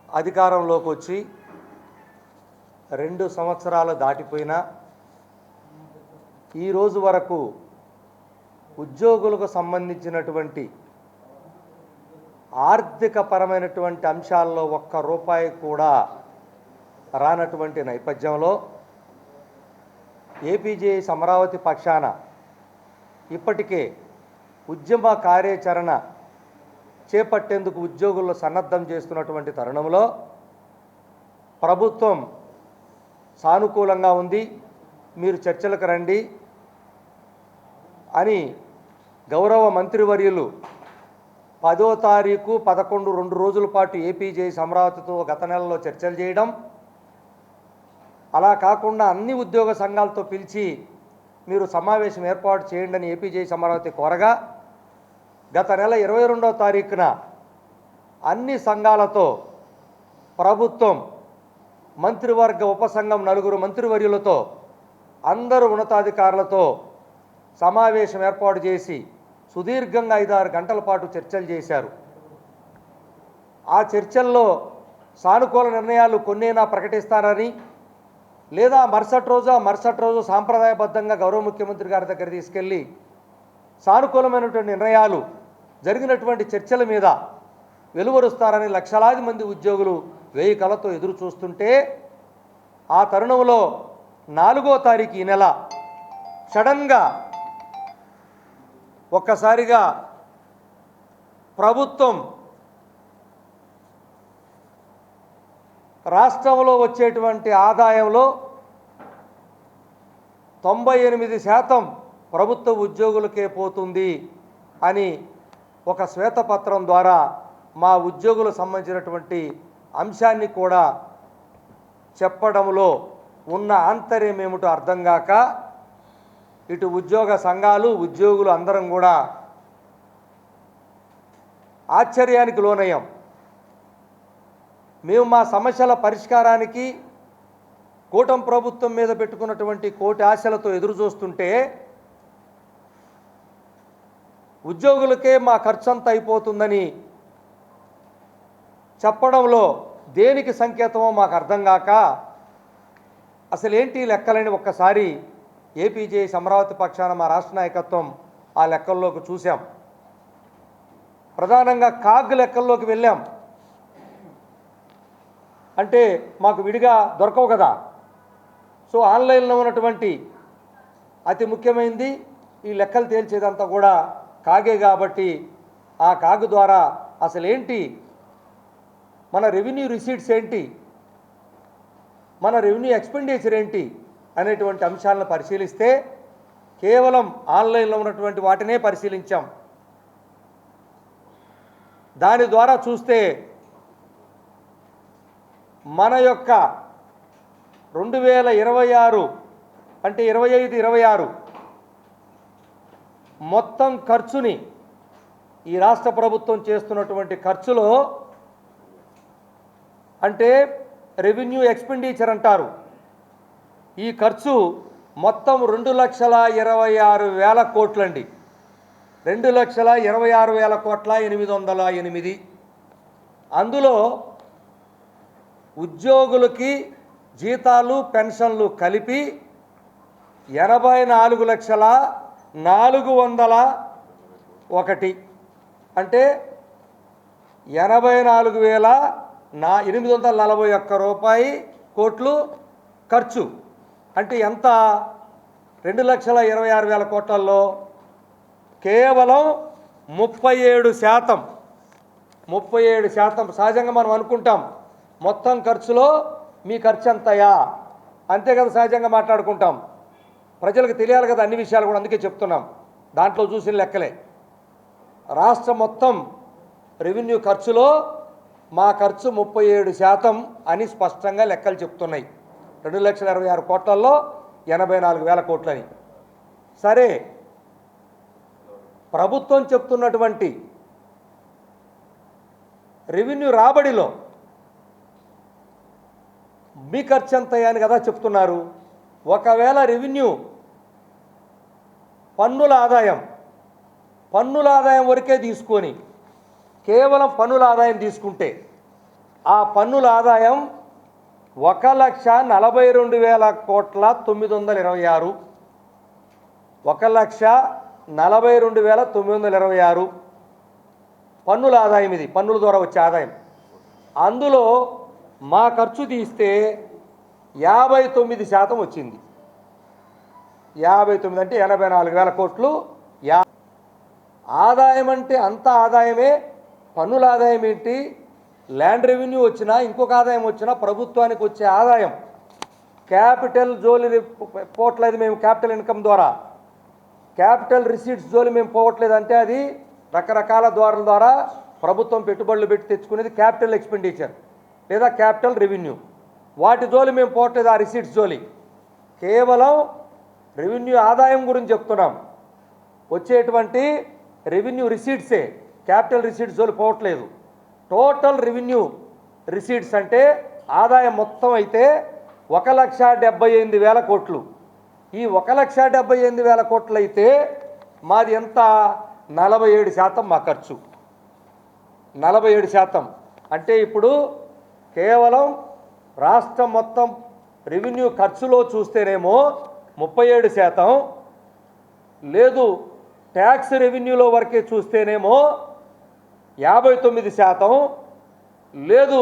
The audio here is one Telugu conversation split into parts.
అధికారంలోకి వచ్చి 2 సంవత్సరాలు దాటిపోయినా ఈ రోజు వరకు ఉద్యోగులకు సంబంధించినటువంటి ఆర్థిక పరమైనటువంటి అంశాల్లో ఒక్క రూపాయి కూడా రానటువంటి నేపథ్యంలో ఏపీజేఏసీ అమరావతి పక్షాన ఇప్పటికే ఉద్యమ కార్యాచరణ చేపట్టేందుకు ఉద్యోగులు సన్నద్ధం చేస్తున్నటువంటి తరుణంలో ప్రభుత్వం సానుకూలంగా ఉంది, మీరు చర్చలకు రండి అని గౌరవ మంత్రివర్యులు 10వ తారీఖు 11 2 రోజుల పాటు ఏపీజేఏసీ అమరావతితో గత నెలలో చర్చలు చేయడం, అలా కాకుండా అన్ని ఉద్యోగ సంఘాలతో పిలిచి మీరు సమావేశం ఏర్పాటు చేయండి అని ఏపీజేఏసీ అమరావతి కోరగా గత నెల 22వ తారీఖున అన్ని సంఘాలతో ప్రభుత్వం మంత్రివర్గ ఉపసంఘం 4 మంత్రివర్యులతో అందరూ ఉన్నతాధికారులతో సమావేశం ఏర్పాటు చేసి సుదీర్ఘంగా 5-6 గంటల పాటు చర్చలు చేశారు. ఆ చర్చల్లో సానుకూల నిర్ణయాలు కొన్నైనా ప్రకటిస్తారని, లేదా మరుసటి రోజు సాంప్రదాయబద్ధంగా గౌరవ ముఖ్యమంత్రి గారి దగ్గర తీసుకెళ్ళి సానుకూలమైనటువంటి నిర్ణయాలు జరిగినటువంటి చర్చల మీద వెలువరుస్తారని లక్షలాది మంది ఉద్యోగులు వేయి కళ్ళతో ఎదురు చూస్తుంటే, ఆ తరుణంలో 4వ తారీఖు ఈ నెల సడన్గా ఒక్కసారిగా ప్రభుత్వం రాష్ట్రంలో వచ్చేటువంటి ఆదాయంలో 98% ప్రభుత్వ ఉద్యోగులకే పోతుంది అని ఒక శ్వేతపత్రం ద్వారా మా ఉద్యోగులకు సంబంధించినటువంటి అంశాన్ని కూడా చెప్పడంలో ఉన్న ఆంతర్యం ఏమిటో అర్థం కాక ఇటు ఉద్యోగ సంఘాలు ఉద్యోగులు అందరం కూడా ఆశ్చర్యానికి లోనయ్యాం. మేము మా సమస్యల పరిష్కారానికి కూటమి ప్రభుత్వం మీద పెట్టుకున్నటువంటి కోటి ఆశలతో ఎదురు చూస్తుంటే ఉద్యోగులకే మా ఖర్చు అంతా అయిపోతుందని చెప్పడంలో దేనికి సంకేతమో మాకు అర్థం కాక అసలు ఏంటి లెక్కలని ఒక్కసారి ఏపీజేఏసీ అమరావతి పక్షాన మా రాష్ట్ర నాయకత్వం ఆ లెక్కల్లోకి చూసాం. ప్రధానంగా కాగ్ లెక్కల్లోకి వెళ్ళాం. అంటే మాకు విడిగా దొరకవు కదా, సో ఆన్లైన్లో ఉన్నటువంటి అతి ముఖ్యమైనది ఈ లెక్కలు తేల్చేదంతా కూడా కాగే కాబట్టి ఆ కాగ్ ద్వారా అసలు ఏంటి మన రెవెన్యూ రిసీట్స్ ఏంటి, మన రెవెన్యూ ఎక్స్పెండిచర్ ఏంటి అనేటువంటి అంశాలను పరిశీలిస్తే కేవలం ఆన్లైన్లో ఉన్నటువంటి వాటినే పరిశీలించాం. దాని ద్వారా చూస్తే మన యొక్క 2026 అంటే 25-26 మొత్తం ఖర్చుని ఈ రాష్ట్ర ప్రభుత్వం చేస్తున్నటువంటి ఖర్చులో అంటే రెవెన్యూ ఎక్స్పెండిచర్ అంటారు, ఈ ఖర్చు మొత్తం 2,26,000 కోట్లండి. 2,26,000,808. అందులో ఉద్యోగులకి జీతాలు పెన్షన్లు కలిపి 84,401 అంటే 84,841 కోట్లు ఖర్చు. అంటే ఎంత? 2,26,000 కోట్లలో కేవలం 37%. సహజంగా మనం అనుకుంటాం మొత్తం ఖర్చులో మీ ఖర్చు ఎంతయా, అంతే కదా సహజంగా మాట్లాడుకుంటాం. ప్రజలకు తెలియాలి కదా అన్ని విషయాలు కూడా, అందుకే చెప్తున్నాం. దాంట్లో చూసిన లెక్కలే రాష్ట్ర మొత్తం రెవెన్యూ ఖర్చులో మా ఖర్చు 37% అని స్పష్టంగా లెక్కలు చెప్తున్నాయి. 2,26,000 కోట్లలో 84,000 కోట్లని. సరే, ప్రభుత్వం చెప్తున్నటువంటి రెవెన్యూ రాబడిలో మీ ఖర్చు ఎంత అని కదా చెప్తున్నారు. ఒకవేళ రెవెన్యూ పన్నుల ఆదాయం వరకే తీసుకొని కేవలం పన్నుల ఆదాయం తీసుకుంటే ఆ పన్నుల ఆదాయం 1,42,926 1,42,926 పన్నుల ఆదాయం. ఇది పన్నుల ద్వారా వచ్చే ఆదాయం. అందులో మా ఖర్చు తీస్తే 59% వచ్చింది. 59 అంటే 84,000 కోట్లు. ఆదాయం అంటే అంత ఆదాయమే. పన్నుల ఆదాయం ఏంటి? ల్యాండ్ రెవెన్యూ వచ్చినా ఇంకొక ఆదాయం వచ్చినా ప్రభుత్వానికి వచ్చే ఆదాయం క్యాపిటల్ జోలి పోవట్లేదు. మేము క్యాపిటల్ ఇన్కమ్ ద్వారా క్యాపిటల్ రిసీట్స్ జోలి మేము పోవట్లేదు. అంటే అది రకరకాల ద్వారాల ద్వారా ప్రభుత్వం పెట్టుబడులు పెట్టి తెచ్చుకునేది క్యాపిటల్ ఎక్స్పెండిచర్ లేదా క్యాపిటల్ రెవెన్యూ. వాటి జోలి మేము పోవట్లేదు. ఆ రిసీట్స్ జోలి కేవలం రెవెన్యూ ఆదాయం గురించి చెప్తున్నాం. వచ్చేటువంటి రెవెన్యూ రిసీట్సే, క్యాపిటల్ రిసీట్స్ జోలి పోవట్లేదు. టోటల్ రెవెన్యూ రిసీట్స్ అంటే ఆదాయం మొత్తం అయితే 1,78,000 కోట్లు. ఈ 1,78,000 కోట్లు అయితే మాది ఎంత? 47% మా ఖర్చు. 47% అంటే ఇప్పుడు కేవలం రాష్ట్రం మొత్తం రెవెన్యూ ఖర్చులో చూస్తేనేమో 37%, లేదు ట్యాక్స్ రెవెన్యూలో వరకే చూస్తేనేమో 59%, లేదు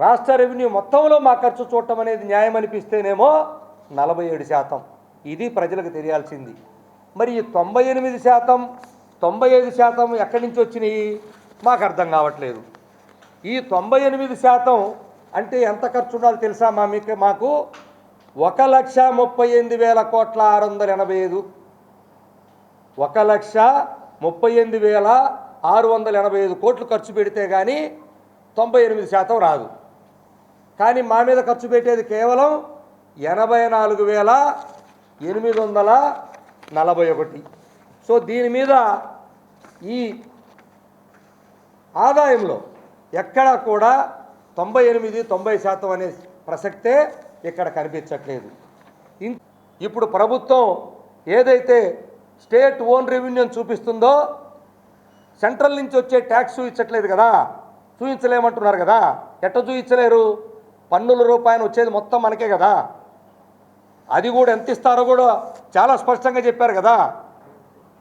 రాష్ట్ర రెవెన్యూ మొత్తంలో మా ఖర్చు చూడటం అనేది న్యాయం అనిపిస్తేనేమో 47%. ఇది ప్రజలకు తెలియాల్సింది. మరి ఈ 98%, 95% ఎక్కడి నుంచి వచ్చినాయి మాకు అర్థం కావట్లేదు. ఈ 98% అంటే ఎంత ఖర్చు ఉండాలో తెలుసా? మాకు 1,38,685 1,38,685 కోట్లు ఖర్చు పెడితే కానీ 98% రాదు. కానీ మా మీద ఖర్చు పెట్టేది కేవలం 84,841. సో దీని మీద ఈ ఆదాయంలో ఎక్కడా కూడా 98-90% అనే ప్రసక్తే ఇక్కడ కనిపించట్లేదు. ఇప్పుడు ప్రభుత్వం ఏదైతే స్టేట్ ఓన్ రెవెన్యూని చూపిస్తుందో సెంట్రల్ నుంచి వచ్చే ట్యాక్స్ చూపించట్లేదు కదా, చూపించలేమంటున్నారు కదా. ఎట్ట చూపించలేరు? పన్నుల రూపాయలు వచ్చేది మొత్తం మనకే కదా. అది కూడా ఎంత ఇస్తారో కూడా చాలా స్పష్టంగా చెప్పారు కదా.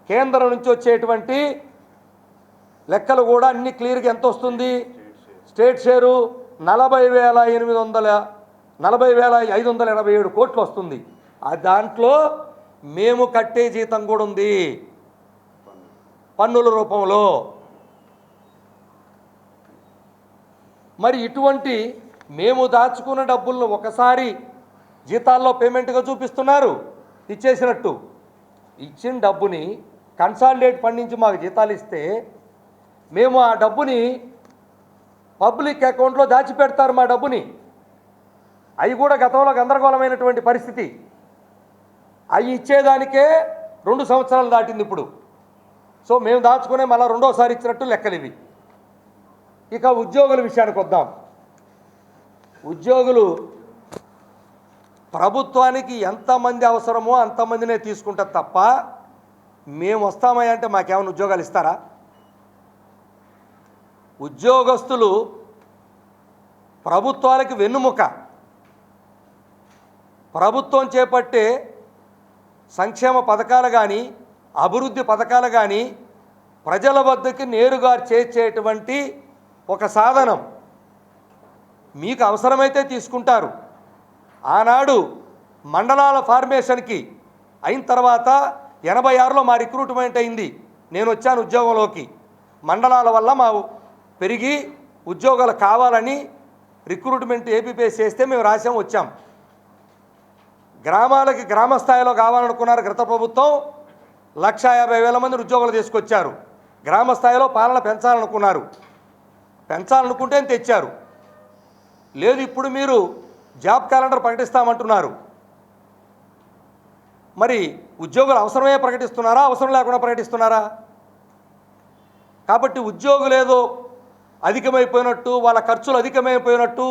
కేంద్రం నుంచి వచ్చేటువంటి లెక్కలు కూడా అన్ని క్లియర్గా ఎంత వస్తుంది? స్టేట్ షేరు 40,587 కోట్లు వస్తుంది. దాంట్లో మేము కట్టే జీతం కూడా ఉంది పన్నుల రూపంలో. మరి ఇటువంటి మేము దాచుకున్న డబ్బులను ఒకసారి జీతాల్లో పేమెంట్గా చూపిస్తున్నారు ఇచ్చేసినట్టు. ఇచ్చిన డబ్బుని కన్సాలిడేట్ ఫండ్ నుంచి మాకు జీతాలు ఇస్తే మేము ఆ డబ్బుని పబ్లిక్ అకౌంట్లో దాచిపెడతారు. మా డబ్బుని అవి కూడా గతంలో గందరగోళమైనటువంటి పరిస్థితి. అవి ఇచ్చేదానికే 2 సంవత్సరాలు దాటింది ఇప్పుడు. సో మేము దాచుకునే మళ్ళీ రెండోసారి ఇచ్చినట్టు లెక్కలు ఇవి. ఇక ఉద్యోగుల విషయానికి వద్దాం. ఉద్యోగులు ప్రభుత్వానికి ఎంతమంది అవసరమో అంతమందినే తీసుకుంటారు తప్ప మేము వస్తామయ్యా అంటే మాకేమైనా ఉద్యోగాలు ఇస్తారా? ఉద్యోగస్తులు ప్రభుత్వాలకు వెన్నుముక. ప్రభుత్వం చేపట్టే సంక్షేమ పథకాలు కానీ అభివృద్ధి పథకాలు కానీ ప్రజల వద్దకి నేరుగా చేర్చేటువంటి ఒక సాధనం. మీకు అవసరమైతే తీసుకుంటారు. ఆనాడు మండలాల ఫార్మేషన్కి అయిన తర్వాత 86లో మా రిక్రూట్మెంట్ అయింది. నేను వచ్చాను ఉద్యోగంలోకి. మండలాల వల్ల మా పెరిగి ఉద్యోగాలు కావాలని రిక్రూట్మెంట్ ఏపీపీఎస్ చేస్తే మేము రాసాం, వచ్చాం. గ్రామాలకి గ్రామ స్థాయిలో కావాలనుకున్నారు గత ప్రభుత్వం. 1,50,000 మంది ఉద్యోగాలు తీసుకొచ్చారు. గ్రామ స్థాయిలో పాలన పెంచాలనుకున్నారు, పెంచాలనుకుంటే తెచ్చారు. లేదు ఇప్పుడు మీరు జాబ్ క్యాలెండర్ ప్రకటిస్తామంటున్నారు. మరి ఉద్యోగులు అవసరమే ప్రకటిస్తున్నారా, అవసరం లేకుండా ప్రకటిస్తున్నారా? కాబట్టి ఉద్యోగులేదో అధికమైపోయినట్టు, వాళ్ళ ఖర్చులు అధికమైపోయినట్టు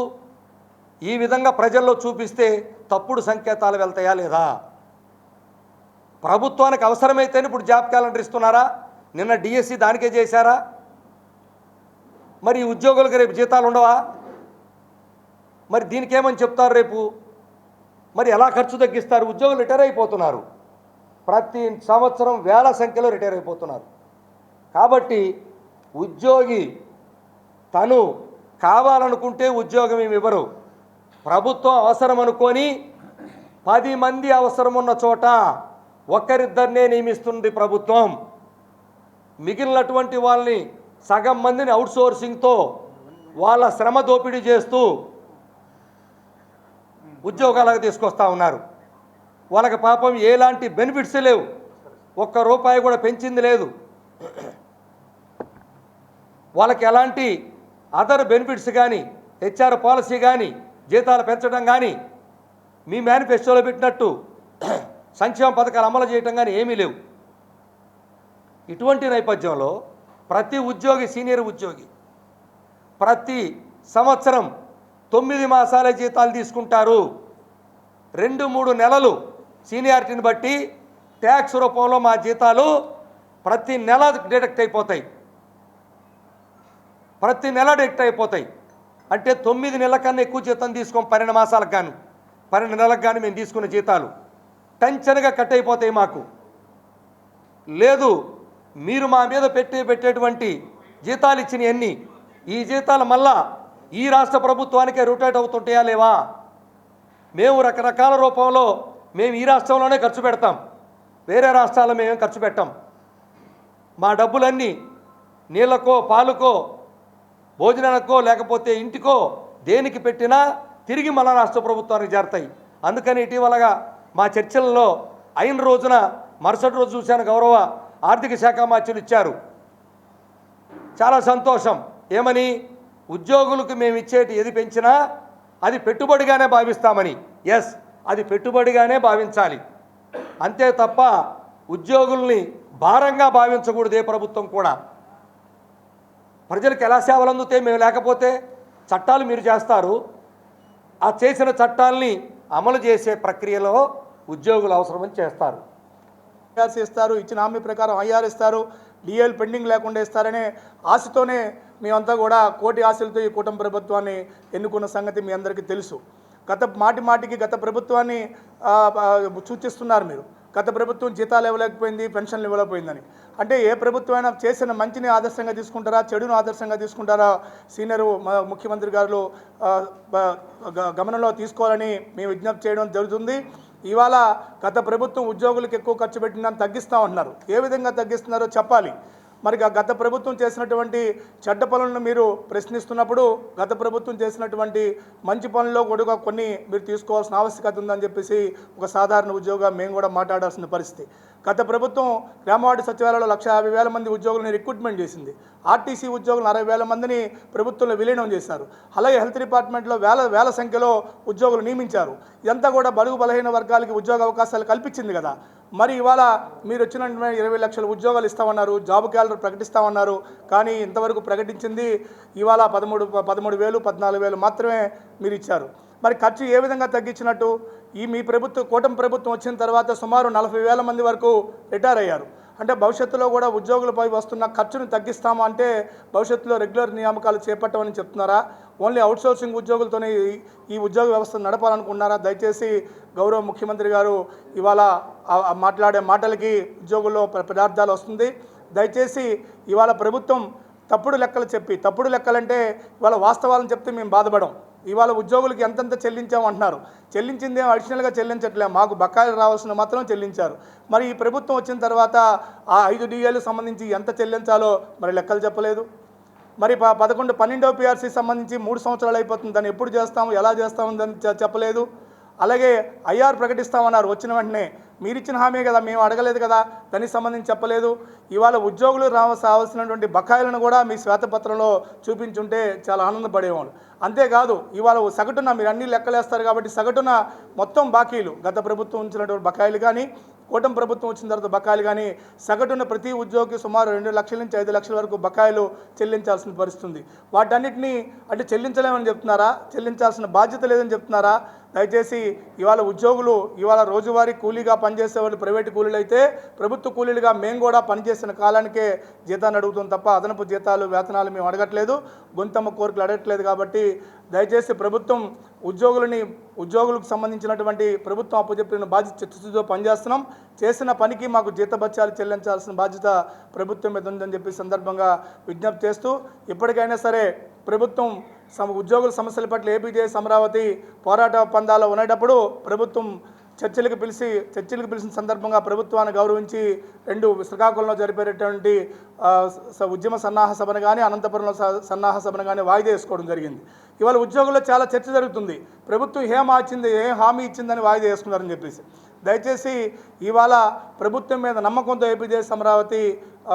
ఈ విధంగా ప్రజల్లో చూపిస్తే తప్పుడు సంకేతాలు వెళ్తాయా లేదా? ప్రభుత్వానికి అవసరమైతేనే ఇప్పుడు జాబ్ క్యాలెండర్ ఇస్తున్నారా? నిన్న డిఎస్సి దానికే చేశారా? మరి ఈ ఉద్యోగులకు రేపు జీతాలు ఉండవా? మరి దీనికి ఏమని చెప్తారు రేపు? మరి ఎలా ఖర్చు తగ్గిస్తారు? ఉద్యోగులు రిటైర్ అయిపోతున్నారు, ప్రతి సంవత్సరం వేల సంఖ్యలో రిటైర్ అయిపోతున్నారు. కాబట్టి ఉద్యోగి తను కావాలనుకుంటే ఉద్యోగం ఏమి ఇవ్వరు. ప్రభుత్వం అవసరం అనుకొని 10 మంది అవసరం ఉన్న చోట ఒక్కరిద్దరినే నియమిస్తుంది ప్రభుత్వం. మిగిలినటువంటి వాళ్ళని సగం మందిని అవుట్సోర్సింగ్తో వాళ్ళ శ్రమ దోపిడీ చేస్తూ ఉద్యోగాలకు తీసుకొస్తూ ఉన్నారు. వాళ్ళకి పాపం ఎలాంటి బెనిఫిట్స్ లేవు, ఒక్క రూపాయి కూడా పెంచింది లేదు. వాళ్ళకి ఎలాంటి అదర్ బెనిఫిట్స్ కానీ, హెచ్ఆర్ పాలసీ కానీ, జీతాలు పెంచడం కానీ, మీ మేనిఫెస్టోలో పెట్టినట్టు సంక్షేమ పథకాలు అమలు చేయటం కానీ ఏమీ లేవు. ఇటువంటి నేపథ్యంలో ప్రతి ఉద్యోగి, సీనియర్ ఉద్యోగి ప్రతి సంవత్సరం 9 మాసాల జీతాలు తీసుకుంటారు. 2-3 నెలలు సీనియారిటీని బట్టి ట్యాక్స్ రూపంలో మా జీతాలు ప్రతి నెల డిడక్ట్ అయిపోతాయి. ప్రతి నెల డిడక్ట్ అయిపోతాయి. అంటే 9 నెలల కన్నా ఎక్కువ జీతం తీసుకోం. 12 మాసాలకు కానీ 12 నెలలకు కానీ మేము తీసుకున్న జీతాలు టెన్షన్గా కట్ అయిపోతాయి మాకు. లేదు, మీరు మా మీద పెట్టేటువంటి జీతాలు ఇచ్చినవన్నీ, ఈ జీతాలు మళ్ళా ఈ రాష్ట్ర ప్రభుత్వానికే రొటేట్ అవుతుంటాయా లేవా? మేము రకరకాల రూపంలో మేము ఈ రాష్ట్రంలోనే ఖర్చు పెడతాం, వేరే రాష్ట్రాల్లో మేమేం ఖర్చు పెట్టాం. మా డబ్బులన్నీ నీళ్ళకో, పాలుకో, భోజనానికో, లేకపోతే ఇంటికో దేనికి పెట్టినా తిరిగి మన రాష్ట్ర ప్రభుత్వానికి చేరతాయి. అందుకని ఇటీవలగా మా చర్చల్లో అయిన రోజున మరుసటి రోజు చూశాను, గౌరవ ఆర్థిక శాఖ మంత్రులు ఇచ్చారు. చాలా సంతోషం. ఏమని? ఉద్యోగులకు మేము ఇచ్చేటి ఏది పెంచినా అది పెట్టుబడిగానే భావిస్తామని. ఎస్, అది పెట్టుబడిగానే భావించాలి, అంతే తప్ప ఉద్యోగుల్ని భారంగా భావించకూడదు ఏ ప్రభుత్వం కూడా. ప్రజలకు ఎలా సేవలు అందుతాయి? మేము లేకపోతే చట్టాలు మీరు చేస్తారు, ఆ చేసిన చట్టాలని అమలు చేసే ప్రక్రియలో ఉద్యోగులు అవసరమని చేస్తారు. ఐఆర్సీ ఇస్తారు, ఇచ్చిన హామీ ప్రకారం ఐఆర్ ఇస్తారు, డిఎల్ పెండింగ్ లేకుండా ఇస్తారనే ఆశతోనే మేమంతా కూడా కోటి ఆశలతో ఈ కూటమి ప్రభుత్వాన్ని ఎన్నుకున్న సంగతి మీ అందరికీ తెలుసు. మాటికి గత ప్రభుత్వాన్ని సూచిస్తున్నారు మీరు. గత ప్రభుత్వం జీతాలు ఇవ్వలేకపోయింది, పెన్షన్లు ఇవ్వలేకపోయిందని. అంటే ఏ ప్రభుత్వం అయినా చేసిన మంచిని ఆదర్శంగా తీసుకుంటారా, చెడును ఆదర్శంగా తీసుకుంటారా? సీనియర్ ముఖ్యమంత్రి గారు గమనంలో తీసుకోవాలని మేము విజ్ఞప్తి చేయడం జరుగుతుంది. ఇవాళ గత ప్రభుత్వం ఉద్యోగులకు ఎక్కువ ఖర్చు పెట్టిందని తగ్గిస్తామన్నారు. ఏ విధంగా తగ్గిస్తున్నారో చెప్పాలి. మరి గత ప్రభుత్వం చేసినటువంటి చెడ్డ పనులను మీరు ప్రశ్నిస్తున్నప్పుడు గత ప్రభుత్వం చేసినటువంటి మంచి పనుల్లో కూడా కొన్ని మీరు తీసుకోవాల్సిన ఆవశ్యకత ఉందని చెప్పేసి ఒక సాధారణ ఉద్యోగిగా మేము కూడా మాట్లాడాల్సిన పరిస్థితి. గత ప్రభుత్వం గ్రామవార్డు సచివాలయంలో 150,000 మంది ఉద్యోగులను రిక్రూట్మెంట్ చేసింది. ఆర్టీసీ ఉద్యోగులు 60,000 మందిని ప్రభుత్వంలో విలీనం చేశారు. అలాగే హెల్త్ డిపార్ట్మెంట్లో వేల సంఖ్యలో ఉద్యోగులు నియమించారు. ఇదంతా కూడా బడుగు బలహీన వర్గాలకి ఉద్యోగ అవకాశాలు కల్పించింది కదా. మరి ఇవాళ మీరు వచ్చిన 20 లక్షల ఉద్యోగాలు ఇస్తామన్నారు, జాబ్ క్యాలెండర్ ప్రకటిస్తామన్నారు. కానీ ఇంతవరకు ప్రకటించింది ఇవాళ 13,000 14,000 మాత్రమే మీరు ఇచ్చారు. మరి ఖర్చు ఏ విధంగా తగ్గించినట్టు? మీ ప్రభుత్వం, కూటమి ప్రభుత్వం వచ్చిన తర్వాత సుమారు 40,000 మంది వరకు రిటైర్ అయ్యారు. అంటే భవిష్యత్తులో కూడా ఉద్యోగులపై వస్తున్న ఖర్చును తగ్గిస్తాము అంటే భవిష్యత్తులో రెగ్యులర్ నియామకాలు చేపట్టమని చెప్తున్నారా? ఓన్లీ అవుట్సోర్సింగ్ ఉద్యోగులతోనే ఈ ఉద్యోగ వ్యవస్థను నడపాలనుకుంటున్నారా? దయచేసి గౌరవ ముఖ్యమంత్రి గారు ఇవాళ మాట్లాడే మాటలకి ఉద్యోగుల్లో పదార్థాలు వస్తుంది. దయచేసి ఇవాళ ప్రభుత్వం తప్పుడు లెక్కలంటే ఇవాళ వాస్తవాలను చెప్తే మేము బాధపడం. ఇవాళ ఉద్యోగులకి ఎంతెంత చెల్లించామంటున్నారు. చెల్లించిందేమో అడిషనల్గా చెల్లించట్లే, మాకు బకాయిలు రావాల్సిన మాత్రం చెల్లించారు. మరి ఈ ప్రభుత్వం వచ్చిన తర్వాత ఆ 5 డిఏలకు సంబంధించి ఎంత చెల్లించాలో మరి లెక్కలు చెప్పలేదు. మరి 12వ పిఆర్సీ సంబంధించి 3 సంవత్సరాలు అయిపోతుంది, దాన్ని ఎప్పుడు చేస్తాము, ఎలా చేస్తాము అని చెప్పలేదు. అలాగే ఐఆర్ ప్రకటిస్తామన్నారు వచ్చిన వెంటనే. మీరు ఇచ్చిన హామీ కదా, మేము అడగలేదు కదా, దానికి సంబంధించి చెప్పలేదు. ఇవాళ ఉద్యోగులు రావాల్సినటువంటి బకాయిలను కూడా మీ శ్వేతపత్రంలో చూపించుంటే చాలా ఆనందపడేవాళ్ళు. అంతేకాదు ఇవాళ సగటున మీరు అన్ని లెక్కలేస్తారు కాబట్టి సగటున మొత్తం బాకీలు, గత ప్రభుత్వం ఉంచినటువంటి బకాయిలు కానీ కూటమి ప్రభుత్వం వచ్చిన తర్వాత బకాయిలు కానీ సగటున ప్రతి ఉద్యోగికి సుమారు 2 లక్షల నుంచి 5 లక్షల వరకు బకాయిలు చెల్లించాల్సిన పరిస్థితి ఉంది. వాటన్నిటినీ అంటే చెల్లించలేమని చెప్తున్నారా? చెల్లించాల్సిన బాధ్యత లేదని చెప్తున్నారా? దయచేసి ఇవాళ ఉద్యోగులు ఇవాళ రోజువారీ కూలీగా పనిచేసే వాళ్ళు ప్రైవేటు కూలీలు అయితే ప్రభుత్వ కూలీలుగా మేము కూడా పనిచేసిన కాలానికే జీతాన్ని అడుగుతాం తప్ప అదనపు జీతాలు వేతనాలు మేము అడగట్లేదు, గొంతమ్మ కోరికలు అడగట్లేదు. కాబట్టి దయచేసి ప్రభుత్వం ఉద్యోగులకు సంబంధించినటువంటి ప్రభుత్వం అప్పచెప్పిన బాధ్యత చిత్తశుద్ధితో పనిచేస్తున్నాం. చేసిన పనికి మాకు జీతభత్యాలు చెల్లించాల్సిన బాధ్యత ప్రభుత్వం మీద ఉందని చెప్పి సందర్భంగా విజ్ఞప్తి చేస్తూ ఇప్పటికైనా సరే ప్రభుత్వం ఉద్యోగుల సమస్యల పట్ల ఏపీజేఎస్ అమరావతి పోరాట పందాలో ఉండేటప్పుడు ప్రభుత్వం చర్చలకు పిలిచిన సందర్భంగా ప్రభుత్వాన్ని గౌరవించి శ్రీకాకుళంలో జరిపేటటువంటి ఉద్యమ సన్నాహ సభను కానీ అనంతపురంలో సన్నాహ సభను కానీ వాయిదా వేసుకోవడం జరిగింది. ఇవాళ ఉద్యోగుల్లో చాలా చర్చ జరుగుతుంది. ప్రభుత్వం ఏం హామీ ఇచ్చిందని వాయిదా వేసుకున్నారని చెప్పేసి దయచేసి ఇవాళ ప్రభుత్వం మీద నమ్మకంతో ఏపీజేఎస్ అమరావతి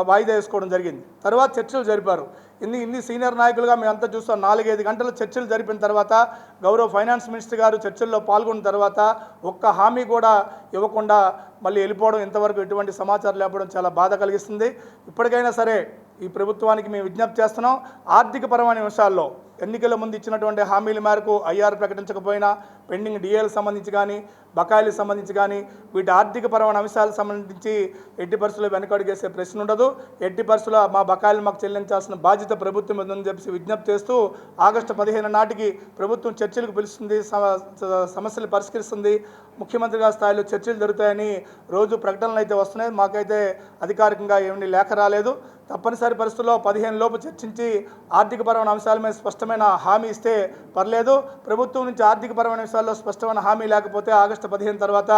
వాయిదా వేసుకోవడం జరిగింది. తర్వాత చర్చలు జరిపారు. ఇన్ని సీనియర్ నాయకులుగా మేమంతా చూస్తాం. 4-5 గంటల చర్చలు జరిపిన తర్వాత గౌరవ ఫైనాన్స్ మినిస్టర్ గారు చర్చల్లో పాల్గొన్న తర్వాత ఒక్క హామీ కూడా ఇవ్వకుండా మళ్ళీ వెళ్ళిపోవడం, ఇంతవరకు ఎటువంటి సమాచారం లేకపోవడం చాలా బాధ కలిగిస్తుంది. ఇప్పటికైనా సరే ఈ ప్రభుత్వానికి మేము విజ్ఞప్తి చేస్తున్నాం. ఆర్థికపరమైన విషయాల్లో ఎన్నికల ముందు ఇచ్చినటువంటి హామీల మేరకు ఐఆర్ ప్రకటించకపోయినా పెండింగ్ డిఏలకు సంబంధించి కానీ బకాయిలకు సంబంధించి కానీ వీటి ఆర్థికపరమైన అంశాలకు సంబంధించి ఎట్టి పరిస్థితుల్లో వెనకడుగేసే ప్రశ్న ఉండదు. ఎట్టి పరిస్థితుల్లో మా బకాయిలు మాకు చెల్లించాల్సిన బాధ్యత ప్రభుత్వం మీద ఉందని చెప్పి విజ్ఞప్తి చేస్తూ ఆగస్టు 15 నాటికి ప్రభుత్వం చర్చలకు పిలుస్తుంది, సమస్యలు పరిష్కరిస్తుంది. ముఖ్యమంత్రి గారి స్థాయిలో చర్చలు జరుగుతాయని రోజు ప్రకటనలు అయితే వస్తున్నాయి. మాకైతే అధికారికంగా ఏమీ లేఖ రాలేదు. తప్పనిసరి పరిస్థితుల్లో 15 లోపు చర్చించి ఆర్థికపరమైన అంశాల మీద స్పష్టమైన హామీ ఇస్తే పర్లేదు. ప్రభుత్వం నుంచి ఆర్థికపరమైన విషయాల్లో స్పష్టమైన హామీ లేకపోతే ఆగస్టు 15 తర్వాత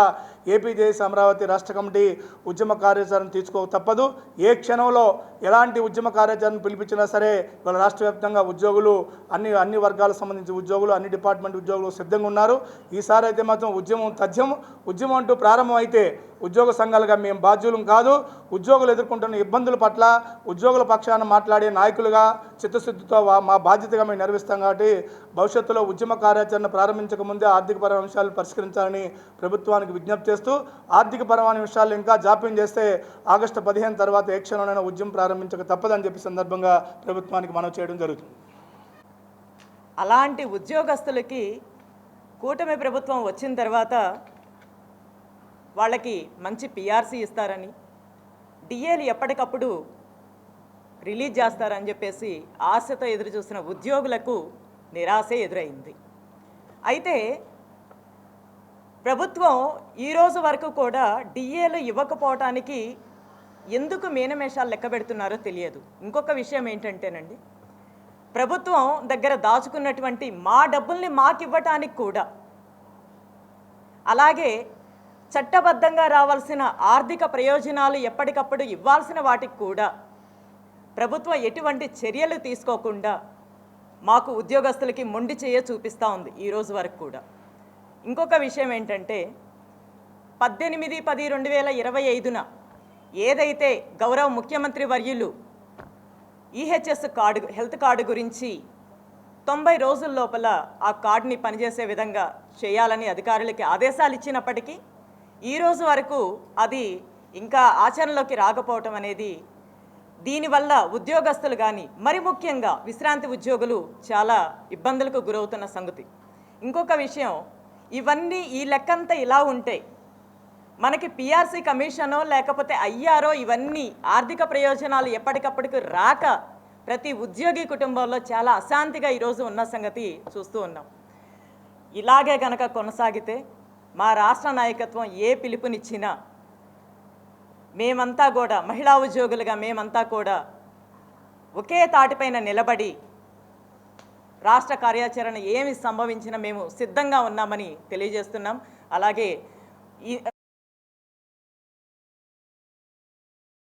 ఏపీజేఎస్ అమరావతి రాష్ట్ర కమిటీ ఉద్యమ కార్యాచరణ తీసుకోక తప్పదు. ఏ క్షణంలో ఎలాంటి ఉద్యమ కార్యాచరణ పిలిపించినా సరే వాళ్ళ రాష్ట్ర వ్యాప్తంగా ఉద్యోగులు అన్ని వర్గాలకు సంబంధించి ఉద్యోగులు అన్ని డిపార్ట్మెంట్ ఉద్యోగులు సిద్ధంగా ఉన్నారు. ఈసారి అయితే మాత్రం ఉద్యమం అంటూ ప్రారంభం అయితే ఉద్యోగ సంఘాలుగా మేము బాధ్యులం కాదు. ఉద్యోగులు ఎదుర్కొంటున్న ఇబ్బందుల పట్ల ఉద్యోగుల పక్షాన మాట్లాడే నాయకులుగా చిత్తశుద్ధితో మా బాధ్యతగా మేము నిర్వహిస్తాం. కాబట్టి భవిష్యత్తులో ఉద్యమ కార్యాచరణ ప్రారంభించక ముందే ఆర్థికపరమైన విషయాలు పరిష్కరించాలని ప్రభుత్వానికి విజ్ఞప్తి చేస్తూ ఆర్థికపరమైన విషయాలు ఇంకా జాప్యం చేస్తే ఆగస్టు 15 తర్వాత ఏ క్షణంలోనైనా ఉద్యమం ప్రారంభించక తప్పదని చెప్పి సందర్భంగా ప్రభుత్వానికి మనవి చేయడం జరుగుతుంది. అలాంటి ఉద్యోగస్తులకి కూటమి ప్రభుత్వం వచ్చిన తర్వాత వాళ్ళకి మంచి పిఆర్సీ ఇస్తారని, డిఏలు ఎప్పటికప్పుడు రిలీజ్ చేస్తారని చెప్పేసి ఆశతో ఎదురు చూసిన ఉద్యోగులకు నిరాశే ఎదురైంది. అయితే ప్రభుత్వం ఈరోజు వరకు కూడా డిఏలు ఇవ్వకపోవటానికి ఎందుకు మీనమేషాలు లెక్క పెడుతున్నారో తెలియదు. ఇంకొక విషయం ఏంటంటేనండి, ప్రభుత్వం దగ్గర దాచుకున్నటువంటి మా డబ్బుల్ని మాకివ్వటానికి కూడా, అలాగే చట్టబద్ధంగా రావాల్సిన ఆర్థిక ప్రయోజనాలు ఎప్పటికప్పుడు ఇవ్వాల్సిన వాటికి కూడా ప్రభుత్వం ఎటువంటి చర్యలు తీసుకోకుండా మాకు ఉద్యోగస్తులకి మొండి చేయ చూపిస్తూ ఉంది ఈరోజు వరకు కూడా. ఇంకొక విషయం ఏంటంటే 18/10/2025న ఏదైతే గౌరవ ముఖ్యమంత్రి వర్యులు ఈహెచ్ఎస్ కార్డు హెల్త్ కార్డు గురించి 90 రోజుల లోపల ఆ కార్డుని పనిచేసే విధంగా చేయాలని అధికారులకి ఆదేశాలు ఇచ్చినప్పటికీ ఈరోజు వరకు అది ఇంకా ఆచరణలోకి రాకపోవటం అనేది, దీనివల్ల ఉద్యోగస్తులు కానీ మరి ముఖ్యంగా విశ్రాంతి ఉద్యోగులు చాలా ఇబ్బందులకు గురవుతున్న సంగతి. ఇంకొక విషయం, ఇవన్నీ ఈ లెక్కంతా ఇలా ఉంటే మనకి పిఆర్సీ కమిషనో లేకపోతే ఐఆర్ఓ ఇవన్నీ ఆర్థిక ప్రయోజనాలు ఎప్పటికప్పటికి రాక ప్రతి ఉద్యోగి కుటుంబంలో చాలా అశాంతిగా ఈరోజు ఉన్న సంగతి చూస్తూ ఉన్నాం. ఇలాగే కనుక కొనసాగితే మా రాష్ట్ర నాయకత్వం ఏ పిలుపునిచ్చినా మేమంతా కూడా మహిళా ఉద్యోగులుగా మేమంతా కూడా ఒకే తాటిపైన నిలబడి రాష్ట్ర కార్యాచరణ ఏమి సంభవించినా మేము సిద్ధంగా ఉన్నామని తెలియజేస్తున్నాం. అలాగే